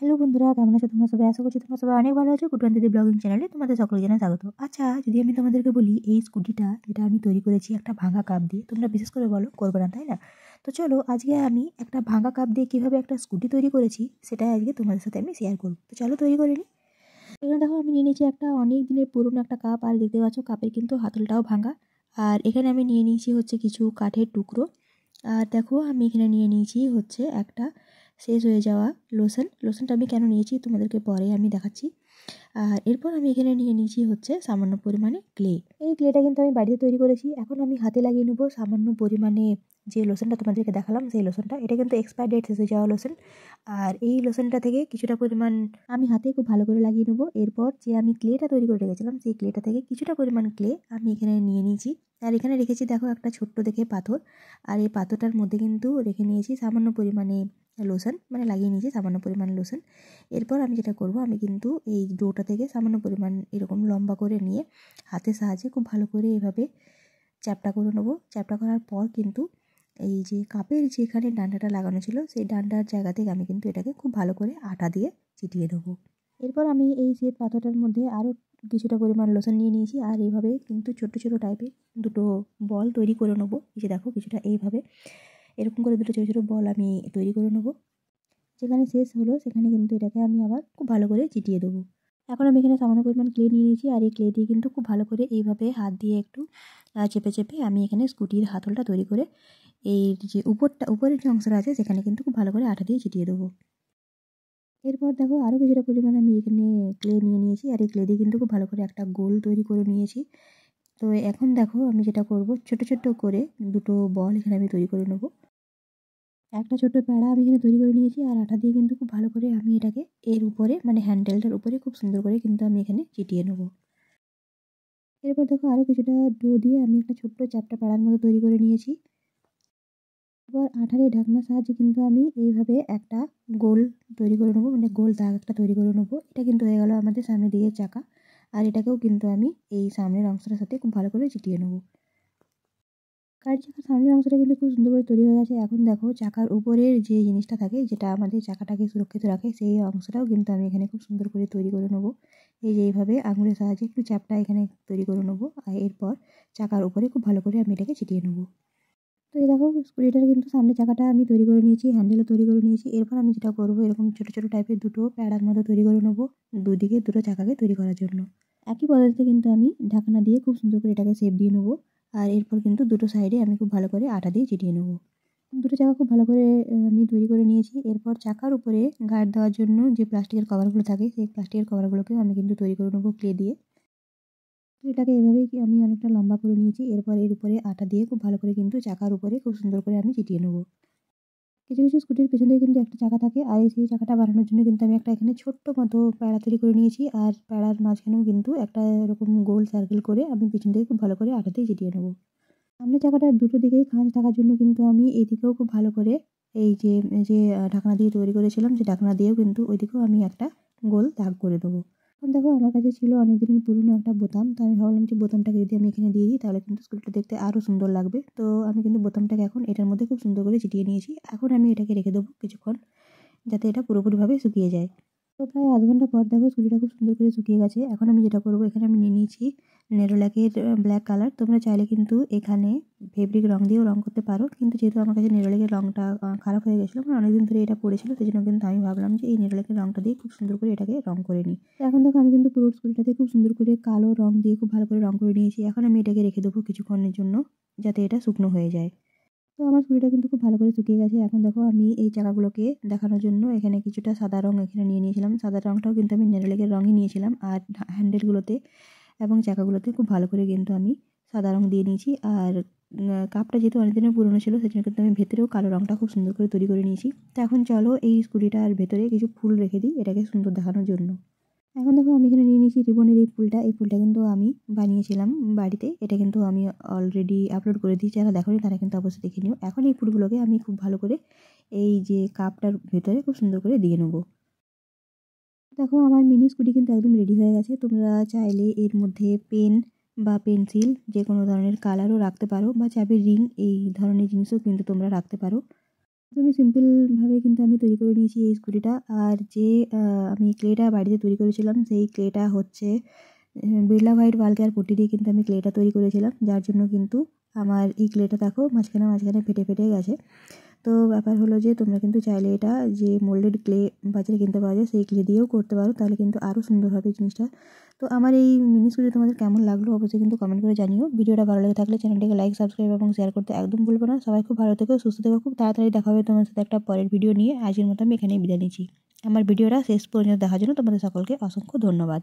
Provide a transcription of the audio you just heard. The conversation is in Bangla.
হ্যালো বন্ধুরা, কেমন আছো তোমরা সবাই? আশা করছি তোমরা সবাই অনেক ভালো আছো। কুটুয়ান দিদি ব্লগিং চ্যানেলে তোমাদের সকলকে জানাই স্বাগত। আচ্ছা, যদি আমি তোমাদেরকে বলি এই স্কুটিটা যেটা আমি তৈরি করেছি একটা ভাঙা কাপ দিয়ে, তোমরা বিশেষ করে বলো করবে না, তাই না? তো চলো আজকে আমি একটা ভাঙা কাপ দিয়ে কীভাবে একটা স্কুটি তৈরি করেছি সেটাই আজকে তোমাদের সাথে আমি শেয়ার করবো। তো চলো তৈরি করে নিই। এখানে দেখো আমি নিয়ে নিয়েছি একটা অনেক দিনের পুরনো একটা কাপ, আর দেখতে পাচ্ছ কাপের কিন্তু হাতলটাও ভাঙা। আর এখানে আমি নিয়ে নিয়েছি হচ্ছে কিছু কাঠের টুকরো। আর দেখো আমি এখানে নিয়ে নিয়েছি হচ্ছে একটা শেষ হয়ে যাওয়া লোশনটা আমি কেন নিয়েছি তোমাদেরকে পরে আমি দেখাচ্ছি। আর এরপর আমি এখানে নিয়ে নিয়েছি হচ্ছে সামান্য পরিমাণে ক্লে। এই ক্লেটা কিন্তু আমি বাড়িতে তৈরি করেছি। এখন আমি হাতে লাগিয়ে নেবো সামান্য পরিমাণে যে লোশনটা তোমাদেরকে দেখালাম, সেই লোশনটা। এটা কিন্তু এক্সপায়ার ডেট শেষ হয়ে যাওয়া লোশন। আর এই লোশনটা থেকে কিছুটা পরিমাণ আমি হাতে খুব ভালো করে লাগিয়ে নেবো। এরপর যে আমি ক্লেটা তৈরি করে রেখেছিলাম, সেই ক্লেটা থেকে কিছুটা পরিমাণ ক্লে আমি এখানে নিয়ে নিয়েছি। আর এখানে রেখেছি দেখো একটা ছোট্ট দেখে পাথর। আর এই পাথরটার মধ্যে কিন্তু রেখে নিয়েছি সামান্য পরিমাণে লোশন, মানে লাগিয়ে নিয়েছি সামান্য পরিমাণ লোশন। এরপর আমি যেটা করব, আমি কিন্তু এই ডোটা থেকে সামান্য পরিমাণ এরকম লম্বা করে নিয়ে হাতের সাহায্যে খুব ভালো করে এভাবে চ্যাপটা করে নেবো। চ্যাপটা করার পর কিন্তু এই যে কাপের যেখানে ডান্ডাটা লাগানো ছিল, সেই ডান্ডার জায়গা থেকে আমি কিন্তু এটাকে খুব ভালো করে আটা দিয়ে চিটিয়ে দেবো। এরপর আমি এই শ্বেত পাথরটার মধ্যে আরও কিছুটা পরিমাণ লোশন নিয়ে নিয়েছি। আর এইভাবে কিন্তু ছোটো ছোটো টাইপের দুটো বল তৈরি করে নেবো। এই যে দেখো কিছুটা এইভাবে এরকম করে দুটো ছোটো ছোটো বল আমি তৈরি করে নেবো। যেখানে শেষ হলো সেখানে কিন্তু এটাকে আমি আবার খুব ভালো করে চিটিয়ে দেবো। এখন আমি এখানে সামান্য পরিমাণ ক্লে নিয়ে নিয়েছি। আর এই ক্লে দিয়ে কিন্তু খুব ভালো করে এইভাবে হাত দিয়ে একটু চেপে চেপে আমি এখানে স্কুটির হাতলটা তৈরি করে এই যে উপরের যে অংশটা আছে সেখানে কিন্তু খুব ভালো করে আঠা দিয়ে চিটিয়ে দেবো। এরপর দেখো আরও কিছুটা পরিমাণ আমি এখানে ক্লে নিয়ে নিয়েছি। আর এই ক্লে দিয়ে কিন্তু খুব ভালো করে একটা গোল তৈরি করে নিয়েছি। তো এখন দেখো আমি যেটা করব, ছোট ছোট করে দুটো বল এখানে আমি তৈরি করে নেবো। একটা ছোট্ট প্যাড়া আমি এখানে তৈরি করে নিয়েছি। আর আঠা দিয়ে কিন্তু খুব ভালো করে আমি এটাকে এর উপরে, মানে হ্যান্ডেলটার উপরে খুব সুন্দর করে কিন্তু আমি এখানে চিটিয়ে নেবো। এরপর দেখো আরও কিছুটা ডো দিয়ে আমি একটা ছোট্ট চ্যাপ্টা প্যাড়ার মতো তৈরি করে নিয়েছি। এবার আঠার এই ঢাকনার সাহায্যে কিন্তু আমি এইভাবে একটা গোল তৈরি করে নেবো, মানে গোল দাগ একটা তৈরি করে নেবো। এটা কিন্তু হয়ে গেল আমাদের সামনের দিকের চাকা। আর এটাকেও কিন্তু আমি এই সামনের অংশটার সাথে খুব ভালো করে চিটিয়ে নেবো। গাড়ির চাকার সামনের অংশটা কিন্তু খুব সুন্দর করে তৈরি হয়ে গেছে। এখন দেখো চাকার উপরের যে জিনিসটা থাকে, যেটা আমাদের চাকাটাকে সুরক্ষিত রাখে, সেই অংশটাও কিন্তু আমি এখানে খুব সুন্দর করে তৈরি করে নেবো। এই যে এইভাবে আঙুলের সাহায্যে একটু চ্যাপটা এখানে তৈরি করে নেবো। আর এরপর চাকার উপরে খুব ভালো করে আমি এটাকে চিটিয়ে নেবো। তো এই দেখো স্কুটিটার কিন্তু সামনের চাকাটা আমি তৈরি করে নিয়েছি, হ্যান্ডেলও তৈরি করে নিয়েছি। এরপর আমি যেটা করবো, এরকম ছোটো ছোটো টাইপের দুটো প্যাড়ার মতো তৈরি করে নেবো দুদিকে দুটো চাকাকে তৈরি করার জন্য। একই পদ্ধতিতে কিন্তু আমি ঢাকনা দিয়ে খুব সুন্দর করে এটাকে শেপ দিয়ে নেবো। আর এরপর কিন্তু দুটো সাইডে আমি খুব ভালো করে আটা দিয়ে চিটিয়ে নেবো। দুটো চাকা খুব ভালো করে আমি তৈরি করে নিয়েছি। এরপর চাকার উপরে গার্ড দেওয়ার জন্য যে প্লাস্টিকের কভারগুলো থাকে, সেই প্লাস্টিকের কভারগুলোকেও আমি কিন্তু তৈরি করে নেবো ক্লে দিয়ে। এটাকে এভাবেই আমি অনেকটা লম্বা করে নিয়েছি। এরপর এর উপরে আটা দিয়ে খুব ভালো করে কিন্তু চাকার উপরে খুব সুন্দর করে আমি চিটিয়ে নেবো। কিছু কিছু স্কুটির পেছন দিকে কিন্তু একটা চাকা থাকে। আর সেই চাকাটা বানানোর জন্য কিন্তু আমি একটা এখানে ছোট্ট মতো প্যাড়া তৈরি করে নিয়েছি। আর প্যাড়ার মাঝখানেও কিন্তু একটা এরকম গোল সার্কেল করে আমি পিছন থেকে খুব ভালো করে আটা দিয়ে চিটিয়ে নেবো। সামনের চাকাটার দুটো দিকেই খাঁজ থাকার জন্য কিন্তু আমি এদিকেও খুব ভালো করে এই যে যে ঢাকনা দিয়ে তৈরি করেছিলাম, সেই ঢাকনা দিয়েও কিন্তু ওইদিকেও আমি একটা গোল দাগ করে দেবো। এখন দেখো আমার কাছে ছিল অনেক দিনের পুরনো একটা বোতাম। তো আমি ভাবলাম যে বোতামটাকে যদি আমি এখানে দিয়ে দিই তাহলে কিন্তু স্কুলটা দেখতে আরও সুন্দর লাগবে। তো আমি কিন্তু বোতামটাকে এখন এটার মধ্যে খুব সুন্দর করে চিটিয়ে নিয়েছি। এখন আমি এটাকে রেখে দেবো কিছুক্ষণ, যাতে এটা পুরোপুরিভাবে শুকিয়ে যায়। তো প্রায় আধ ঘন্টা পর দেখো চুড়িটা খুব সুন্দর করে শুকিয়ে গেছে। এখন আমি যেটা করবো, এখানে আমি নিয়ে নিয়েছি নেরোল্যাকের ব্ল্যাক কালার। তোমরা চাইলে কিন্তু এখানে ফেব্রিক রং দিয়েও রং করতে পারো, কিন্তু যেহেতু আমার কাছে নেরোল্যাকের রংটা খারাপ হয়ে গেছিলো, মানে অনেকদিন ধরে এটা পড়েছিল, সেই জন্য কিন্তু আমি ভাবলাম যে এই নেরোল্যাকের রংটা দিয়ে খুব সুন্দর করে এটাকে রং করে নিই। তো এখন দেখো আমি কিন্তু পুরো স্কুলটাতে খুব সুন্দর করে কালো রং দিয়ে খুব ভালো করে রং করে নিয়েছি। এখন আমি এটাকে রেখে দেবো কিছুক্ষণের জন্য, যাতে এটা শুকনো হয়ে যায়। তো আমার চুড়িটা কিন্তু খুব ভালো করে শুকিয়ে গেছে। এখন দেখো আমি এই চাকাগুলোকে দেখানোর জন্য এখানে কিছুটা সাদা রং এখানে নিয়ে নিয়েছিলাম। সাদা রংটাও কিন্তু আমি নেরোল্যাকের রঙই নিয়েছিলাম। আর হ্যান্ডেলগুলোতে এবং চাকাগুলোতে খুব ভালো করে কিন্তু আমি সাদা রং দিয়ে নিয়েছি। আর কাপটা যেহেতু অনেকদিনের পুরনো ছিল, সেজন্য কিন্তু আমি ভেতরেও কালো রংটা খুব সুন্দর করে তৈরি করে নিয়েছি। তো এখন চলো এই স্কুটিটার ভেতরে কিছু ফুল রেখে দিই এটাকে সুন্দর দেখানোর জন্য। এখন দেখো আমি এখানে নিয়ে নিয়েছি রিবনের এই ফুলটা। এই ফুলটা কিন্তু আমি বানিয়েছিলাম বাড়িতে। এটা কিন্তু আমি অলরেডি আপলোড করে দিয়েছি, যারা দেখোনি তারা কিন্তু অবশ্যই দেখে নিও। এখন এই ফুলগুলোকে আমি খুব ভালো করে এই যে কাপটার ভেতরে খুব সুন্দর করে দিয়ে নেবো। দেখো আমার মিনি স্কুটি কিন্তু একদম রেডি হয়ে গেছে। তোমরা চাইলে এর মধ্যে পেন বা পেন্সিল যে কোনো ধরনের কালারও রাখতে পারো, বা চাবির রিং এই ধরনের জিনিসও কিন্তু তোমরা রাখতে পারো। তো আমি সিম্পলভাবে কিন্তু আমি তৈরি করে নিয়েছি এই স্কুটিটা। আর যে আমি ক্লেটা বাড়িতে তৈরি করেছিলাম সেই ক্লেটা হচ্ছে বিড়লা হোয়াইট ভালগার পুঁটি দিয়ে কিন্তু আমি ক্লেটা তৈরি করেছিলাম, যার জন্য কিন্তু আমার এই ক্লেটা দেখো মাঝখানে মাঝখানে ফেটে ফেটে গেছে। তো ব্যাপার হলো যে তোমরা কিন্তু চাইলে এটা যে মোল্ডেড ক্লে বাজারে কিনতে পাওয়া যায় সেই ক্লে দিয়েও করতে পারো, তাহলে কিন্তু আরও সুন্দর হবে জিনিসটা। তো আমার এই মিনি স্কুটি তোমাদের কেমন লাগলো অবশ্যই কিন্তু কমেন্ট করে জানিও। ভিডিওটা ভালো লেগে থাকলে চ্যানেলটিকে লাইক, সাবস্ক্রাইব এবং শেয়ার করতে একদম ভুলবো না। সবাই খুব ভালো থেকো, সুস্থ থেকো, খুব তাড়াতাড়ি দেখা হবে তোমার সাথে একটা পরের ভিডিও নিয়ে। আজকের মতো আমি এখানেই বিদায় নিচ্ছি। আমার ভিডিওটা শেষ পর্যন্ত দেখার জন্য তোমাদের সকলকে অসংখ্য ধন্যবাদ।